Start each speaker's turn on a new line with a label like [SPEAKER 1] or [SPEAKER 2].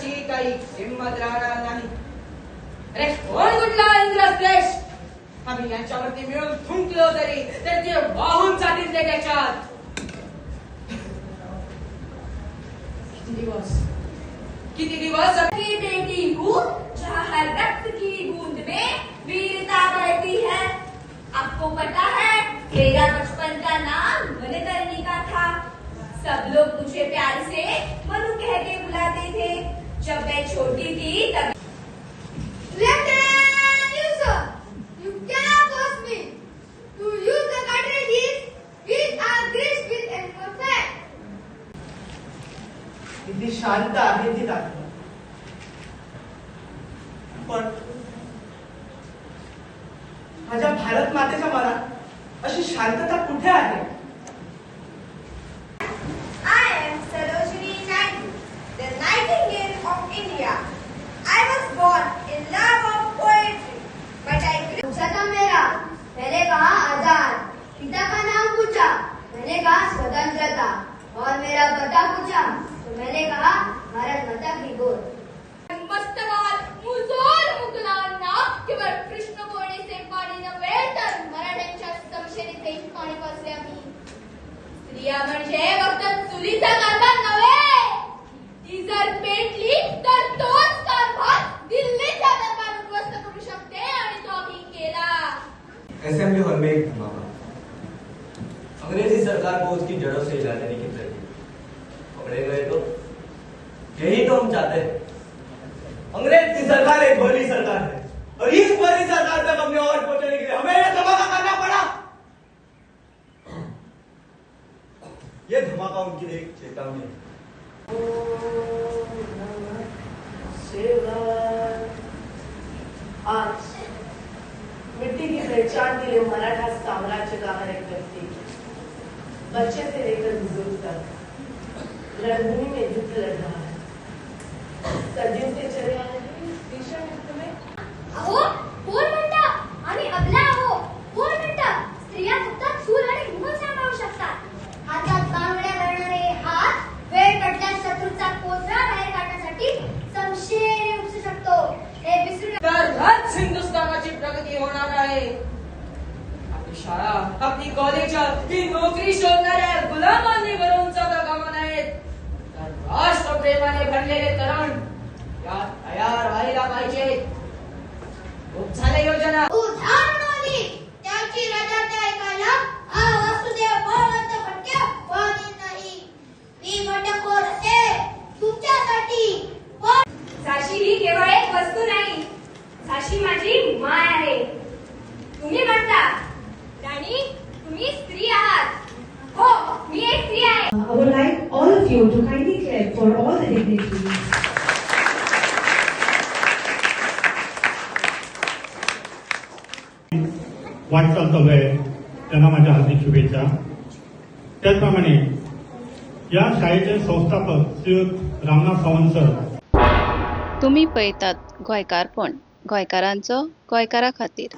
[SPEAKER 1] कोणाची काही हिंमत राहणार नाही. अरे कोण कुठला इंद्रदेश? आम्ही यांच्यावरती मिळून थुंकलो तरी तर ते वाहून जातील ते त्याच्यात. किती दिवस
[SPEAKER 2] अपनी बेटी हूँ जहाँ रक्त की बूंद में वीरता बहती है. आपको पता है मेरा बचपन का नाम मनकर्णिका था. सब लोग मुझे प्यार से मनु कह के बुलाते थे. जब मैं छोटी थी तब
[SPEAKER 3] किती शांत आहे ती दाखवा. पण माझ्या भारत मातेच्या मनात अशी शांतता कुठे आहे?
[SPEAKER 2] I am Sarojini Naidu, the Nightingale of India. I was born in love of poetry, but I grew.
[SPEAKER 4] पूछा था मेरा, मैंने कहा आजाद. पिता का नाम पूछा, मैंने कहा स्वतंत्रता. और मेरा पता पूछा तो मैंने कहा भारत माता की गोद.
[SPEAKER 2] मस्तवाल मुजोर मुघलांना केवळ कृष्ण कोणीचे पाणी नव्हे तर मराठ्यांच्या समशेरीचे पाणी पाजले आम्ही. स्त्रिया म्हणजे फक्त चुलीचा कारभार नव्हे. ती जर पेटली तर तोच कारभार दिल्लीचा दरबार उद्ध्वस्त करू शकते आणि तो आम्ही केला.
[SPEAKER 5] असेंबली हॉल में एक धमाका. अंग्रेजी सरकार को उसकी जड़ों से हिला देने की तरकीब. पकड़े गए तो यही तो हम चाहते हैं. अंग्रेज की सरकार एक बड़ी सरकार है और इस बड़ी सरकार तक हमने और पहुंचने के लिए हमें यह धमाका करना पड़ा. यह धमाका उनकी एक चेतावनी है.
[SPEAKER 3] आज मिट्टी की पहचान के लिए मराठा साम्राज्य का हर एक व्यक्ति बच्चे से लेकर बुजुर्ग तक रणभूमि में युद्ध लड़ रहा है. सदियों से चले आ रहे भीषण युद्ध में
[SPEAKER 4] अहो कोण म्हणता आणि अबला अहो कोण म्हणता स्त्रिया फक्त चूल आणि धूमच सांभाळू शकतात. हातात बांगड्या धरणारे हात वेळ पडल्यास शत्रूचा कोथळा बाहेर काढण्यासाठी समशेर उपसू शकतो हे विसरू नका.
[SPEAKER 1] तरच हिंदुस्थानाची प्रगती होणार आहे. आपली शाळा, आपली कॉलेज ही नोकरी शोधणाऱ्या गुलामांनी भरून जाता कामा नयेत. तर राष्ट्रप्रेमाने भरलेले तरुण यात तयार व्हायला पाहिजे. खूप झाले योजना.
[SPEAKER 4] उदाहरणाली त्याची रजा ऐकायला हा वासुदेव बळवंत भटक्या वाणी नाही. मी भटको रसे तुमच्यासाठी.
[SPEAKER 2] झाशी ही केवळ एक वस्तू नाही. झाशी माझी माय आहे. तुम्ही म्हणता राणी तुम्ही स्त्री आहात. हो मी एक स्त्री आहे.
[SPEAKER 6] I would like all of you to kindly clap for all the dignitaries.
[SPEAKER 7] वाटचाल चालू आहे त्यांना माझ्या हार्दिक शुभेच्छा. त्याचप्रमाणे या शाळेचे संस्थापक श्रीयुत रामनाथ सावंत सर.
[SPEAKER 8] तुम्ही पळयतात गोंयकारपण, गोंयकारांचो गोंयकारा खातीर.